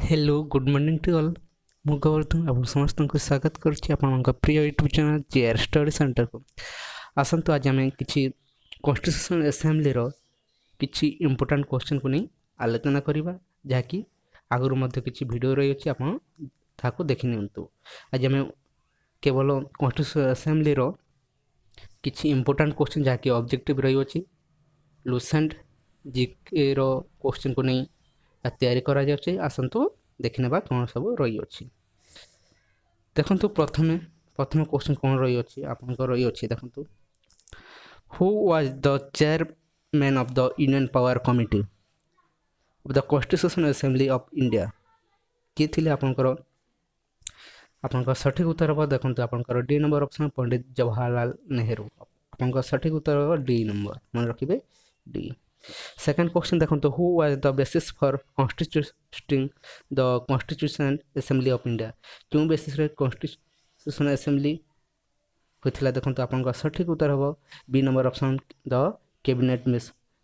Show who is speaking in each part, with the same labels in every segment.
Speaker 1: Hello good morning to all मु गोवर्धन आप समस्त को स्वागत करुच्ची आप प्रिय YouTube channel GR study centre को आसतु आज आम कि कॉन्स्टिट्यूशनल असेंबली किसी इंपोर्टेंट क्वेश्चन को नहीं आलोचना करवा जहाँकि आगुरी किसी वीडियो रही अच्छी आपको देखी नियंतु आज आम केवल कॉन्स्टिट्यूशनल असेंबली किसी इंपोर्टेंट क्वेश्चन जहाँकि ऑब्जेक्टिव रही अच्छी लुसेंट जीके रो क्वेश्चन को नहीं तैयारी करा जाउछि आसंतु देखिनेबा कौन सब रही अच्छी देखंतु प्रथम क्वेश्चन कौन रही अच्छी आपन रही अच्छी देखंतु who was the chairman of the union power committee of the constitutional assembly of India किए थिले आपनकर सठिक उत्तर हम देखंतु आपनकर डी नंबर ऑप्शन पंडित जवाहरलाल नेहरू आपनकर सठिक उत्तर डी नंबर मन रखिबे डी सेकंड क्वेश्चन देखो who was the basis for constituting the constitutional assembly of India क्यों बेसिस रे कॉन्स्टिट्यूशनल असेंबली होइथिला देखो आपन सठिक उत्तर हम B number option the cabinet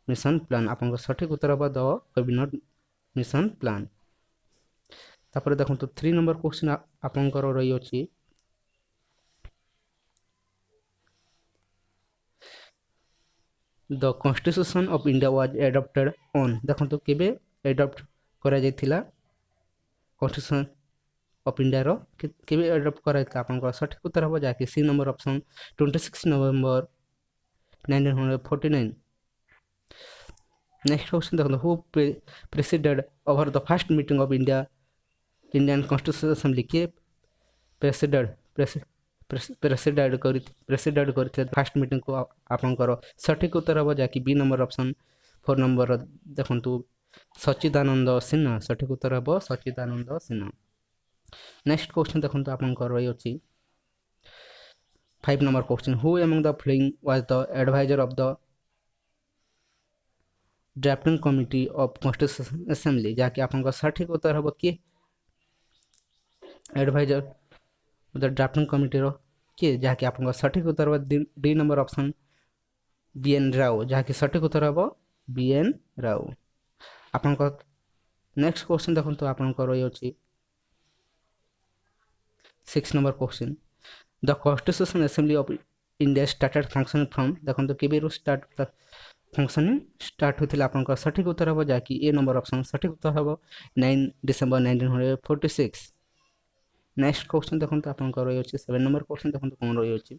Speaker 1: mission plan आपन सठिक उत्तर हम द कैबिनेट मिशन प्लान तापर देखो 3 नंबर क्वेश्चन आपन रही अछि the constitution of India was adopted on देखो केबे एडॉप्ट करा जायथिला कॉन्स्टिट्यूशन ऑफ इंडिया रो केबे एडॉप्ट करा जायथिला आपन सठिक उत्तर हो जाके सी नंबर ऑप्शन 26 नवंबर 1949 नेक्स्ट क्वेश्चन देखो who preceded over the first meeting of Indian constitutional assembly के प्रेसिडेड करते फास्ट मीटिंग को आपंकर सठिक उत्तर हम जहाँकि बी नंबर ऑप्शन 4 नंबर देखंतु सच्चिदानंद सिन्हा सठिक उत्तर हम सच्चिदानंद सिन्हा नेक्स्ट क्वेश्चन देखंतु आपंकर रही अछि 5 number question who among the following was the adviser of the drafting committee of constitutional assembly जहाँकि आपंकर सठिक उत्तर हम किए एडवाइजर द ड्राफ्टिंग कमिटी रो किए जहाँकि आपन सठिक उत्तर D number option B N Rao जहाँकि सठिक उत्तर हम बीएन राव आपन नेक्स्ट क्वेश्चन देखो आपन रही अच्छी 6 number question the constitutional assembly of India started functioning from देखो केबे स्टार्ट फंक्शनिंग स्टार्ट होता आपन सठिक उत्तर हम जहाँकि ए नंबर ऑप्शन सठिक उत्तर हम 9 डिसेंबर 1946 नेक्स्ट क्वेश्चन देखो आपन रही अच्छी 7 नंबर क्वेश्चन देखो कौन रही अच्छी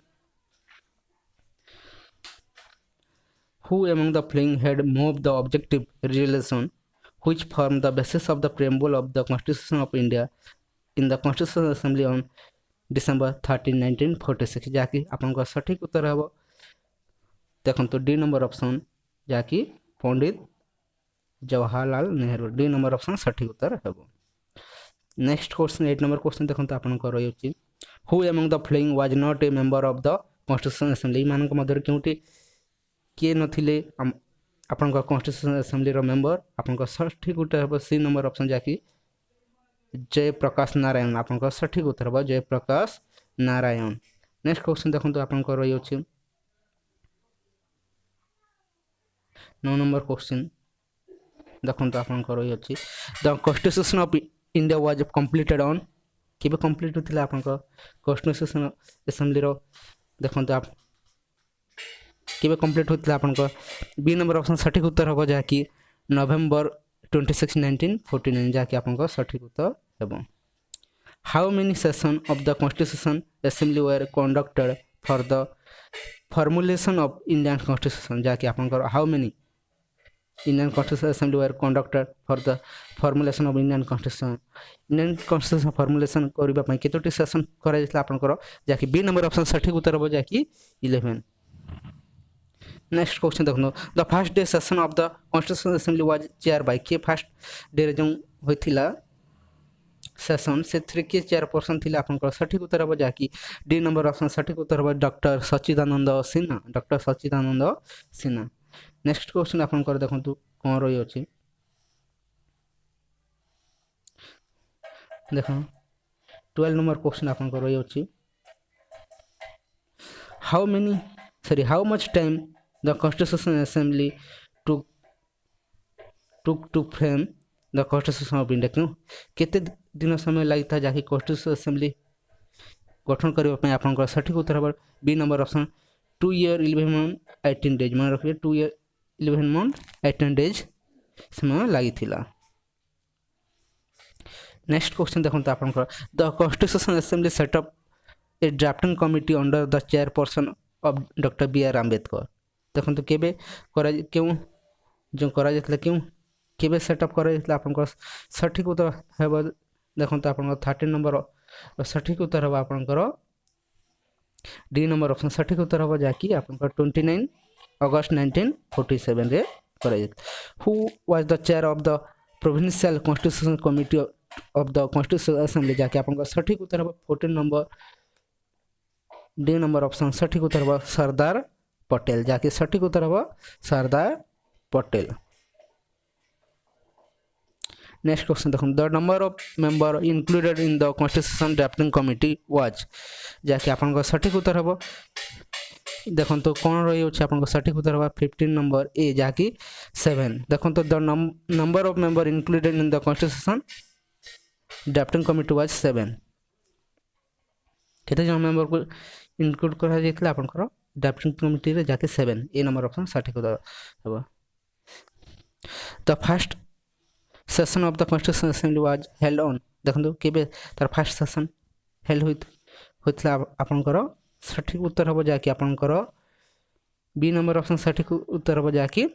Speaker 1: who among the following had move the objective resolution which form the basis of the preamble of the constitution of India in the constitutional assembly on December 13 1946 जहाँकि आपन सठिक उत्तर हम देखो डी नंबर ऑप्शन जहाँकि Pandit Jawaharlal Nehru D number option सठिक उत्तर हम नेक्स्ट क्वेश्चन 8 नंबर क्वेश्चन देखो आपन रही अच्छी who among the following was not a member of the constitutional assembly मान मध्य क्योंटी किए नथिले आपन कॉन्स्टिट्यूशनल असेंबली रो मेंबर आपन सठिक उत्तर हम सी नंबर ऑप्शन जहाँकि जय प्रकाश नारायण आपन सठिक उत्तर हम जय प्रकाश नारायण नेक्स्ट क्वेश्चन देखो आपन रही अच्छी 9 नंबर क्वेश्चन देखो आपन रही अच्छी the constitution of India was completed on केबे कंप्लीट होतिला आपन कॉन्स्टिट्यूशनल असेंबली रो देखंतु आप केबे कंप्लीट होतिला आपन बी नंबर ऑप्शन सठिक उत्तर हो जहाँकि नवंबर 26 1949 जहाँकि आपन सठिक उत्तर हेबो how many session of the constitution assembly were conducted for the formulation of Indian constitution जहाँकि आपन how many Indian Constitutional Assembly were conducted for the formulation of Indian Constitution formulation करिबा पई केतोटी सेशन करा जैतला आपनकर जाकि बी नंबर ऑप्शन सठिक उत्तर हो जाकि 11 नेक्स्ट क्वेश्चन देखनो the first day session of the constitutional assembly was chair by के फर्स्ट डे जो होइथिला सेशन से 3 के चेयरपर्सन थिला आपनकर सठिक उत्तर हो जाकि डी नंबर ऑप्शन सठिक उत्तर हो डॉक्टर सच्चिदानंद सिन्हा नेक्स्ट क्वेश्चन आपन देखो कौन रही अच्छी देखो 12 नंबर क्वेश्चन आपन रही अच्छी how much time the constitutional assembly took to frame the constitution of India क्यों केते दिन समय लगी था जहाँकि कन्स्टिट्यूशन असेंबली गठन करने आपंकर सठिक उत्तर हम B number option 2 year 11 month 18 days मन रखिए 2 year 11 month 18 days समय लगी थिला। नेक्स्ट क्वेश्चन देखो तो आपंकर the constitution assembly set up a drafting committee under the chairperson of doctor B R Ambedkar देखो तो केबे करा क्यों जो करा जातला क्यों केबे सेटअप करा जातला आपंकर सठिक उत्तर हेबो देखो तो आपंकर 13 नंबर सठिक उत्तर हम आपंकर डी नंबर ऑप्शन सठिक उत्तर हम जाकि आपंकर 29 अगस्त 1947 रे करा जात who was the chair of the provincial constitution committee of the constitution assembly जाकि आपंकर सठिक उत्तर हम 14 नंबर डी नंबर ऑप्शन सठिक उत्तर हम सरदार पटेल जाकि सठिक उत्तर हम सरदार पटेल। नेक्स्ट क्वेश्चन देखो the number of member included in the constitution drafting committee was जाकि आपन सठिक उत्तर हम देखो तो कौन रही होछि आपन सठिक उत्तर हम 15 नंबर ए जाकि 7 देखो तो the number of member included in the constitution drafting committee was 7 केते जन मेंबर को इंक्लूड करा जायतला आपन ड्राफ्टिंग कमिटी रे जाकि 7 ए नंबर ऑप्शन सठिक उत्तर हम the first session of the constitution assembly was held on देखो केबे तार फर्स्ट सेशन हेल्ड होइतला आपनकर सठिक उत्तर हम जाकि आपनकर बी नंबर ऑप्शन सठिक उत्तर हम जाकि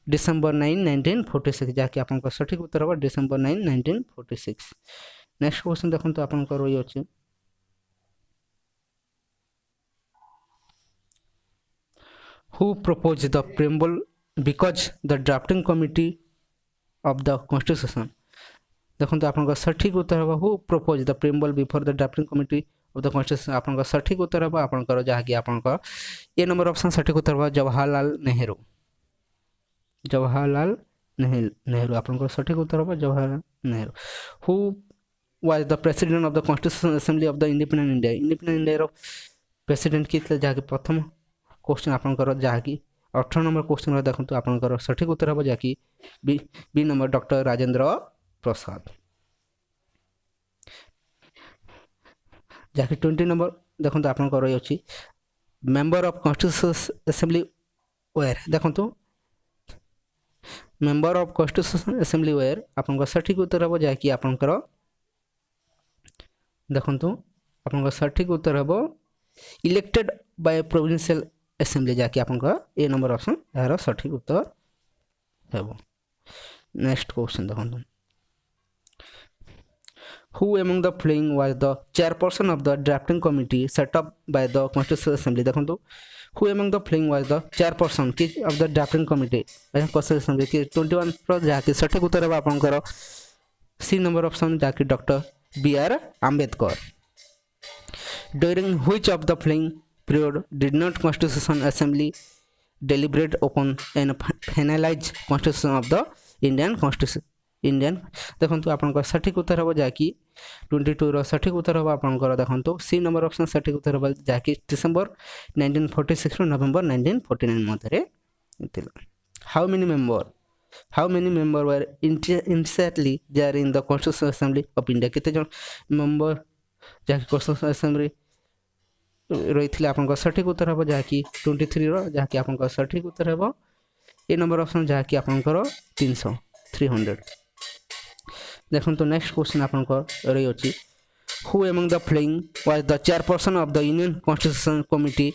Speaker 1: डिसेंबर 9 1946 जाकि आपनकर सठिक उत्तर हम डिसेंबर 9 1946। नेक्स्ट क्वेश्चन देखो तो आपनकर रही अछि who propose the preamble because the drafting committee of the constitution देखो तो आपन सठिक उत्तर हम who propose the preamble before the drafting committee of the constitution आपन सठिक उत्तर हम आपन जहाँकि आपन ए नंबर ऑप्शन सठिक उत्तर हम जवाहरलाल नेहरू आपन सठिक उत्तर हम Jawaharlal Nehru. Who was the president of the constitution assembly of the independent India president किए जहाँकि प्रथम क्वेश्चन आपन जहाँकि 18 नंबर क्वेश्चन देखो तो आपन सठिक उत्तर हम जहाँकि B number doctor Rajendra Prasad जहाँकि 20 नंबर देखो तो आपन रही अच्छी member of constitution assembly were देखो तो member of constitution assembly were आपन सठिक उत्तर हम जहाँकि आपन देखो तो आपन सठिक उत्तर हम इलेक्टेड बाय प्रोविंशियल असेंबली जाकि आपन ए नंबर ऑप्शन यार सठिक उत्तर हेबो। नेक्स्ट क्वेश्चन देखो who among the following was the chairperson of the drafting committee set up by the constitution assembly देखो तो who among the following was the chairperson की of the drafting committee constitution assembly की 21 plus जाकि सठिक उत्तर हेबा आपन C number option जाकि doctor B R Ambedkar. During which of the following period did not constitution assembly deliberate upon and finalize constitution of the Indian देखो तो आपन सठिक उत्तर हम जाकि 22 रो सठिक उत्तर हम आपन देखो तो सी नंबर ऑप्शन सठिक उत्तर हम जाकि डिसेंबर 1946 नवंबर 1949 मधरे थिला। How many member were initially there in the constitution assembly of India केते जन मेंबर जाकि कॉन्स्टिट्यूशन असेंबली रही थी आपन सठिक उत्तर हम जहाँकि 23 रो जहाँकि आपन सठिक उत्तर हम ए नंबर ऑप्शन जहाँकि आपन 300 देखो तो नेक्स्ट क्वेश्चन आपन रही अच्छी who among the following was the chairperson of the union constitution committee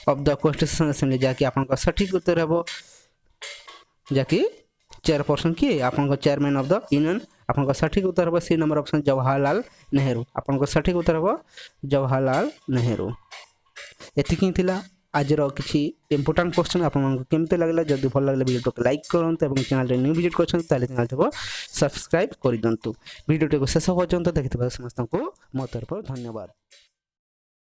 Speaker 1: of the constitution assembly जहाँकि आपन सठिक उत्तर हम जहाँकि चेयरपर्सन किए आपन चेयरमैन ऑफ द यूनियन आपन सठिक उत्तर हम C number option Jawaharlal Nehru आपन सठिक उत्तर हम जवाहरलाल नेहरू। एतिकी थिला आज किसी इंपोर्टेंट क्वेश्चन आपन केमते लागला जदि भल लागले वीडियो को लाइक करंतु एवं चैनल रे न्यू विजिट करछन ताले चैनल को सब्सक्राइब करि दंतु वीडियो को शेष पर्यंत देखिथिबा समस्त को मो तरफ धन्यवाद।